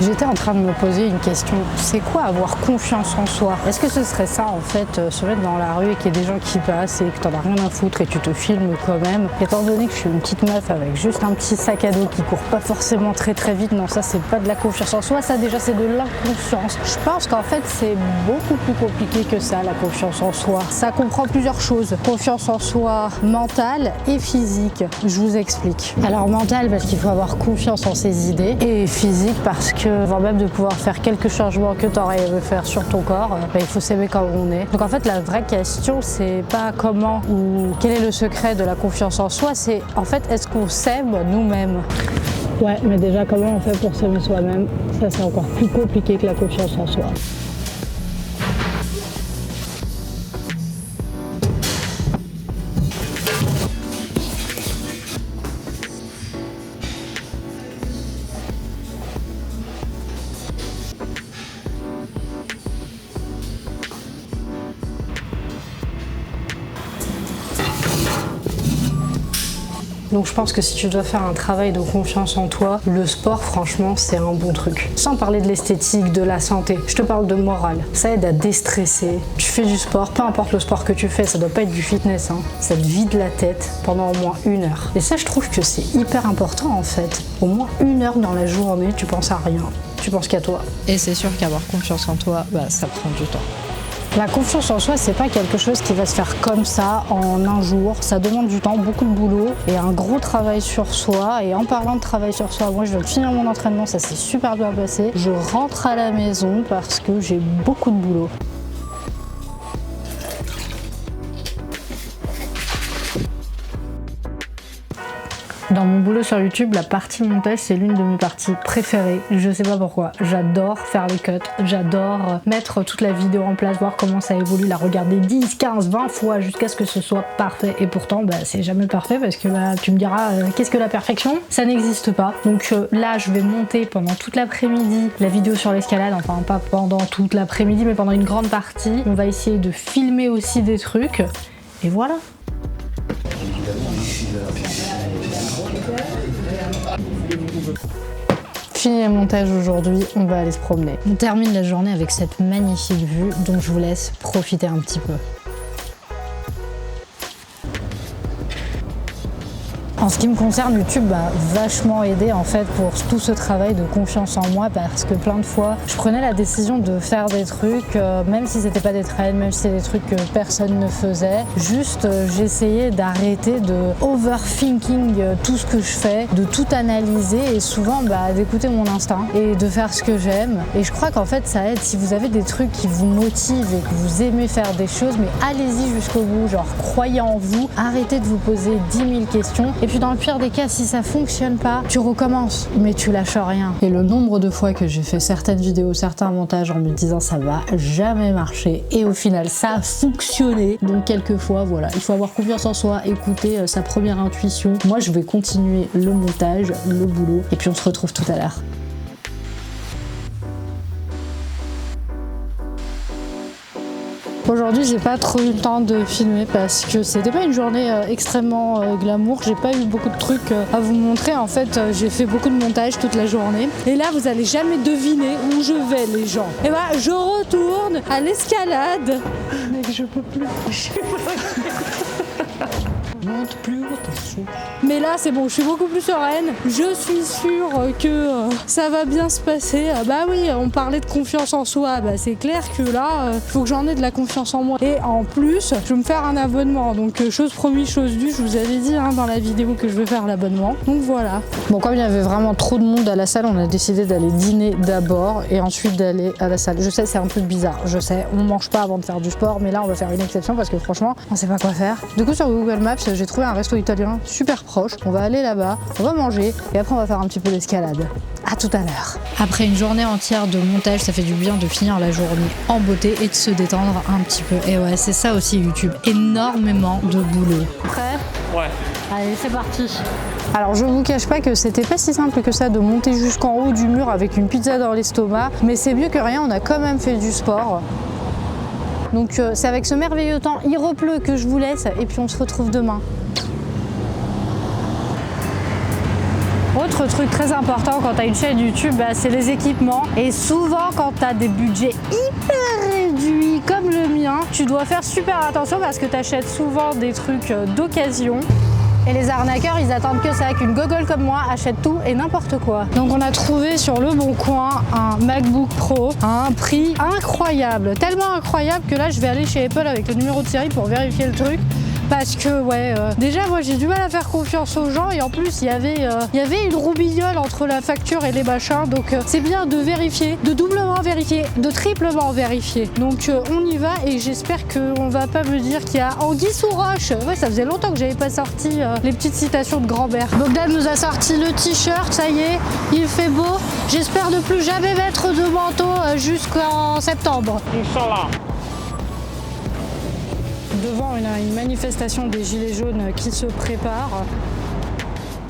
J'étais en train de me poser une question, c'est quoi avoir confiance en soi? Est-ce que ce serait ça en fait, se mettre dans la rue et qu'il y ait des gens qui passent et que t'en as rien à foutre et tu te filmes quand même? Étant donné que je suis une petite meuf avec juste un petit sac à dos qui court pas forcément très vite, non ça c'est pas de la confiance en soi, ça déjà c'est de l'inconfiance. Je pense qu'en fait c'est beaucoup plus compliqué que ça la confiance en soi. Ça comprend plusieurs choses, confiance en soi mentale et physique. Je vous explique. Alors mentale parce qu'il faut avoir confiance en ses idées et physique parce que avant même de pouvoir faire quelques changements que tu aurais aimé faire sur ton corps, il faut s'aimer comme on est. Donc en fait la vraie question c'est pas comment ou quel est le secret de la confiance en soi, c'est en fait est-ce qu'on s'aime nous-mêmes? Ouais, mais déjà comment on fait pour s'aimer soi-même? Ça c'est encore plus compliqué que la confiance en soi. Donc je pense que si tu dois faire un travail de confiance en toi, le sport franchement c'est un bon truc. Sans parler de l'esthétique, de la santé, je te parle de morale. Ça aide à déstresser. Tu fais du sport, peu importe le sport que tu fais, ça doit pas être du fitness, hein. Ça te vide la tête pendant au moins 1 heure. Et ça je trouve que c'est hyper important en fait. Au moins 1 heure dans la journée, tu penses à rien. Tu penses qu'à toi. Et c'est sûr qu'avoir confiance en toi, ça prend du temps. La confiance en soi, c'est pas quelque chose qui va se faire comme ça en un jour. Ça demande du temps, beaucoup de boulot et un gros travail sur soi. Et en parlant de travail sur soi, moi je viens de finir mon entraînement, ça s'est super bien passé. Je rentre à la maison parce que j'ai beaucoup de boulot. Dans mon boulot sur YouTube, la partie montage, c'est l'une de mes parties préférées. Je sais pas pourquoi. J'adore faire les cuts, j'adore mettre toute la vidéo en place, voir comment ça évolue, la regarder 10, 15, 20 fois jusqu'à ce que ce soit parfait. Et pourtant, c'est jamais parfait parce que tu me diras, qu'est-ce que la perfection? Ça n'existe pas. Donc là, je vais monter pendant toute l'après-midi la vidéo sur l'escalade. Enfin, pas pendant toute l'après-midi, mais pendant une grande partie. On va essayer de filmer aussi des trucs. Et voilà. Fini le montage aujourd'hui, on va aller se promener. On termine la journée avec cette magnifique vue, donc je vous laisse profiter un petit peu. En ce qui me concerne, YouTube m'a vachement aidé en fait pour tout ce travail de confiance en moi parce que plein de fois, je prenais la décision de faire des trucs, même si c'était pas des trends, même si c'était des trucs que personne ne faisait. Juste, j'essayais d'arrêter de overthinking tout ce que je fais, de tout analyser et souvent d'écouter mon instinct et de faire ce que j'aime. Et je crois qu'en fait, ça aide si vous avez des trucs qui vous motivent et que vous aimez faire des choses, mais allez-y jusqu'au bout, genre croyez en vous, arrêtez de vous poser 10 000 questions. Et puis dans le pire des cas, si ça fonctionne pas, tu recommences, mais tu lâches rien. Et le nombre de fois que j'ai fait certaines vidéos, certains montages en me disant ça va jamais marcher, et au final ça a fonctionné. Donc quelquefois, voilà, il faut avoir confiance en soi, écouter sa première intuition. Moi, je vais continuer le montage, le boulot, et puis on se retrouve tout à l'heure. Aujourd'hui, j'ai pas trop eu le temps de filmer parce que c'était pas une journée extrêmement glamour. J'ai pas eu beaucoup de trucs à vous montrer. En fait, j'ai fait beaucoup de montage toute la journée. Et là, vous allez jamais deviner où je vais, les gens. Et bah, je retourne à l'escalade. Mec, je peux plus. Monte plus haut, t'es chaud. Mais là, c'est bon, je suis beaucoup plus sereine. Je suis sûre que ça va bien se passer. Bah oui, on parlait de confiance en soi. C'est clair que là, faut que j'en ai de la confiance en moi. Et en plus, je vais me faire un abonnement. Donc, chose promise, chose due. Je vous avais dit dans la vidéo que je vais faire l'abonnement. Donc voilà. Bon, comme il y avait vraiment trop de monde à la salle, on a décidé d'aller dîner d'abord et ensuite d'aller à la salle. Je sais, c'est un truc bizarre. Je sais, on mange pas avant de faire du sport. Mais là, on va faire une exception parce que franchement, on sait pas quoi faire. Du coup, sur Google Maps, j'ai trouvé un resto italien super proche. On va aller là-bas, on va manger et après on va faire un petit peu d'escalade. À tout à l'heure. Après une journée entière de montage, ça fait du bien de finir la journée en beauté et de se détendre un petit peu. Et ouais, c'est ça aussi YouTube. Énormément de boulot. Prêt? Ouais. Allez, c'est parti. Alors je vous cache pas que c'était pas si simple que ça de monter jusqu'en haut du mur avec une pizza dans l'estomac, mais c'est mieux que rien, on a quand même fait du sport. Donc c'est avec ce merveilleux temps, il repleut, que je vous laisse et puis on se retrouve demain. Au Autre truc très important quand tu as une chaîne YouTube, bah, c'est les équipements. Et souvent quand tu as des budgets hyper réduits comme le mien, tu dois faire super attention parce que tu achètes souvent des trucs d'occasion. Et les arnaqueurs, ils attendent que ça, qu'une gogole comme moi achète tout et n'importe quoi. Donc on a trouvé sur le bon coin un MacBook Pro à un prix incroyable. Tellement incroyable que là, je vais aller chez Apple avec le numéro de série pour vérifier le truc. Parce que déjà moi j'ai du mal à faire confiance aux gens et en plus il y avait une roubignole entre la facture et les machins, donc c'est bien de vérifier, de doublement vérifier, de triplement vérifier. Donc on y va et j'espère qu'on va pas me dire qu'il y a anguille sous roche. Ouais, ça faisait longtemps que j'avais pas sorti les petites citations de grand-mère. Bogdan nous a sorti le t-shirt, ça y est, il fait beau. J'espère ne plus jamais mettre de manteau jusqu'en septembre. Inch'Allah. Devant une manifestation des Gilets jaunes qui se prépare.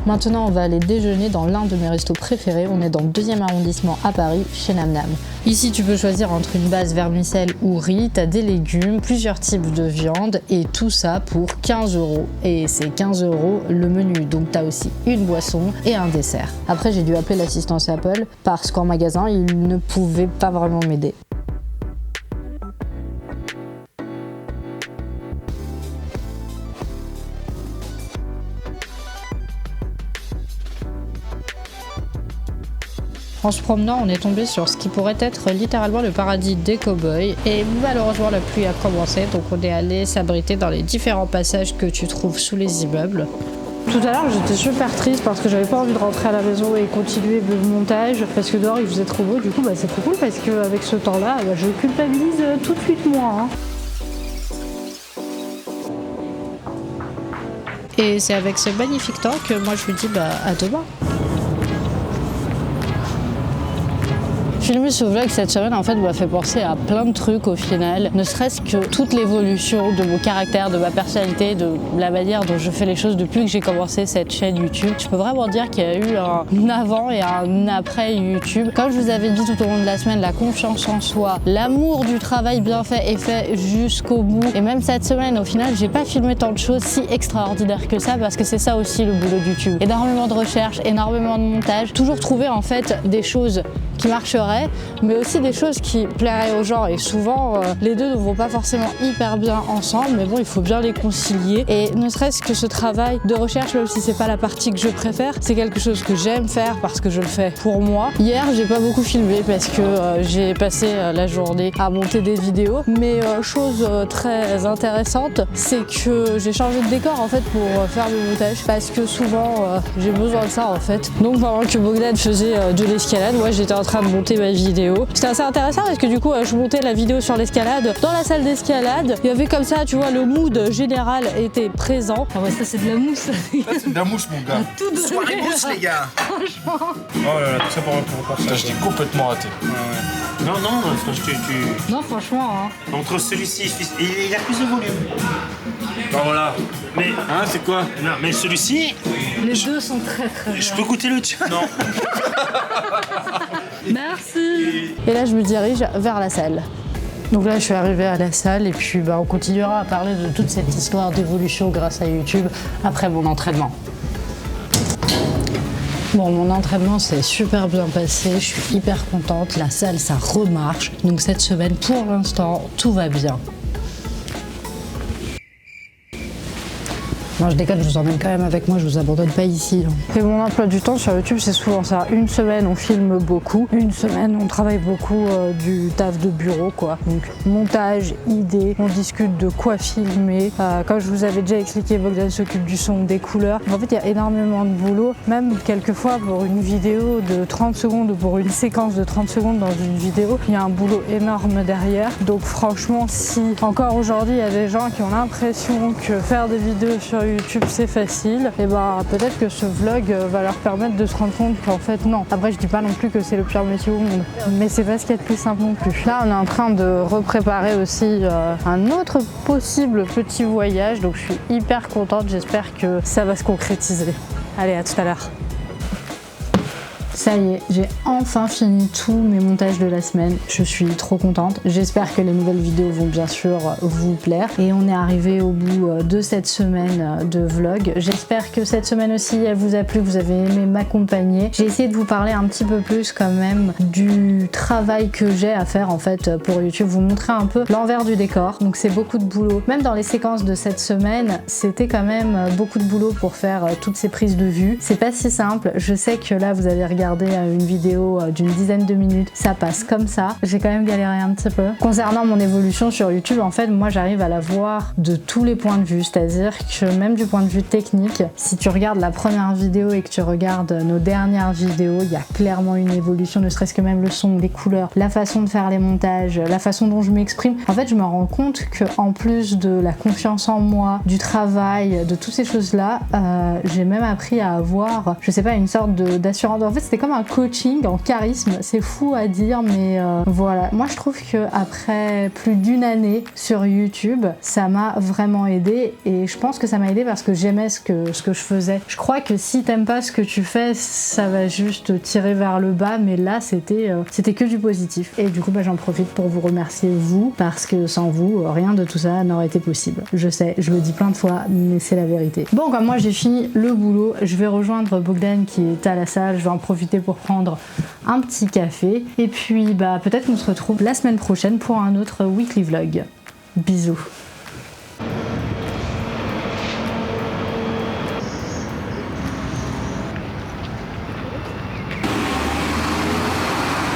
Maintenant, on va aller déjeuner dans l'un de mes restos préférés. On est dans le 2e arrondissement à Paris, chez Nam Nam. Ici, tu peux choisir entre une base vermicelle ou riz, t'as des légumes, plusieurs types de viande et tout ça pour 15 €. Et c'est 15 € le menu, donc t'as aussi une boisson et un dessert. Après, j'ai dû appeler l'assistance Apple parce qu'en magasin, ils ne pouvaient pas vraiment m'aider. En se promenant, on est tombé sur ce qui pourrait être littéralement le paradis des cow-boys et malheureusement la pluie a commencé, donc on est allé s'abriter dans les différents passages que tu trouves sous les immeubles. Tout à l'heure j'étais super triste parce que j'avais pas envie de rentrer à la maison et continuer le montage parce que dehors il faisait trop beau, du coup c'est trop cool parce qu'avec ce temps-là je culpabilise tout de suite moi. Et c'est avec ce magnifique temps que moi je lui dis à demain. Filmer ce vlog cette semaine en fait m'a fait penser à plein de trucs au final, ne serait-ce que toute l'évolution de mon caractère, de ma personnalité, de la manière dont je fais les choses depuis que j'ai commencé cette chaîne YouTube. Je peux vraiment dire qu'il y a eu un avant et un après YouTube. Comme je vous avais dit tout au long de la semaine, la confiance en soi, l'amour du travail bien fait est fait jusqu'au bout. Et même cette semaine au final j'ai pas filmé tant de choses si extraordinaires que ça parce que c'est ça aussi le boulot de YouTube. Énormément de recherche, énormément de montage, toujours trouver en fait des choses qui marcheraient, mais aussi des choses qui plairaient aux gens. Et souvent, les deux ne vont pas forcément hyper bien ensemble, mais bon, il faut bien les concilier. Et ne serait-ce que ce travail de recherche, même si c'est pas la partie que je préfère, c'est quelque chose que j'aime faire parce que je le fais pour moi. Hier, j'ai pas beaucoup filmé parce que j'ai passé la journée à monter des vidéos, mais chose très intéressante, c'est que j'ai changé de décor en fait pour faire le montage parce que souvent j'ai besoin de ça en fait. Donc pendant que Bogdan faisait de l'escalade, moi j'étais en train de monter ma vidéo. C'était assez intéressant parce que du coup je montais la vidéo sur l'escalade dans la salle d'escalade. Il y avait comme ça, tu vois, le mood général était présent. Ah ouais, ça c'est de la mousse. Ça c'est de la mousse mon gars. Soirée mousse les gars. Franchement. Oh là là, tout ça pour ça. Je t'ai complètement raté. Ouais. Non, Non, franchement. Hein. Entre celui-ci, il a plus de volume. Bon voilà. Mais hein, c'est quoi? Non, mais celui-ci. Les deux sont très très bien. Je peux goûter le tien? Non. Merci. Et là, je me dirige vers la salle. Donc là, je suis arrivée à la salle et puis on continuera à parler de toute cette histoire d'évolution grâce à YouTube après mon entraînement. Bon, mon entraînement s'est super bien passé, je suis hyper contente, la salle ça remarche, donc cette semaine pour l'instant tout va bien. Non, je déconne, je vous emmène quand même avec moi, je vous abandonne pas ici. Et mon emploi du temps sur YouTube, c'est souvent ça. Une semaine, on filme beaucoup. Une semaine, on travaille beaucoup du taf de bureau, quoi. Donc, montage, idées, on discute de quoi filmer. Comme je vous avais déjà expliqué, Bogdan s'occupe du son, des couleurs. En fait, il y a énormément de boulot. Même quelquefois, pour une vidéo de 30 secondes ou pour une séquence de 30 secondes dans une vidéo, il y a un boulot énorme derrière. Donc, franchement, si encore aujourd'hui, il y a des gens qui ont l'impression que faire des vidéos sur YouTube c'est facile, et peut-être que ce vlog va leur permettre de se rendre compte qu'en fait non. Après je dis pas non plus que c'est le pire métier au monde, mais c'est pas ce qu'il y a de plus simple non plus. Là on est en train de repréparer aussi un autre possible petit voyage, donc je suis hyper contente, j'espère que ça va se concrétiser. Allez, à tout à l'heure. Ça y est, j'ai enfin fini tous mes montages de la semaine. Je suis trop contente. J'espère que les nouvelles vidéos vont bien sûr vous plaire. Et on est arrivé au bout de cette semaine de vlog. J'espère que cette semaine aussi, elle vous a plu, que vous avez aimé m'accompagner. J'ai essayé de vous parler un petit peu plus quand même du travail que j'ai à faire en fait pour YouTube. Vous montrer un peu l'envers du décor. Donc c'est beaucoup de boulot. Même dans les séquences de cette semaine, c'était quand même beaucoup de boulot pour faire toutes ces prises de vue. C'est pas si simple. Je sais que là, vous avez regardé une vidéo d'une dizaine de minutes, ça passe comme ça. J'ai quand même galéré un petit peu. Concernant mon évolution sur YouTube, en fait, moi j'arrive à la voir de tous les points de vue, c'est-à-dire que même du point de vue technique, si tu regardes la première vidéo et que tu regardes nos dernières vidéos, il y a clairement une évolution, ne serait-ce que même le son, les couleurs, la façon de faire les montages, la façon dont je m'exprime. En fait, je me rends compte que en plus de la confiance en moi, du travail, de toutes ces choses-là, j'ai même appris à avoir, je sais pas, une sorte d'assurance. En fait, c'était comme un coaching en charisme, c'est fou à dire, mais voilà. Moi, je trouve que après plus d'une année sur YouTube, ça m'a vraiment aidé et je pense que ça m'a aidé parce que j'aimais ce que je faisais. Je crois que si t'aimes pas ce que tu fais, ça va juste te tirer vers le bas, mais là, c'était que du positif. Et du coup, j'en profite pour vous remercier vous, parce que sans vous, rien de tout ça n'aurait été possible. Je sais, je le dis plein de fois, mais c'est la vérité. Bon, comme moi j'ai fini le boulot, je vais rejoindre Bogdan qui est à la salle, je vais en profiter pour prendre un petit café et puis peut-être qu'on se retrouve la semaine prochaine pour un autre weekly vlog. Bisous.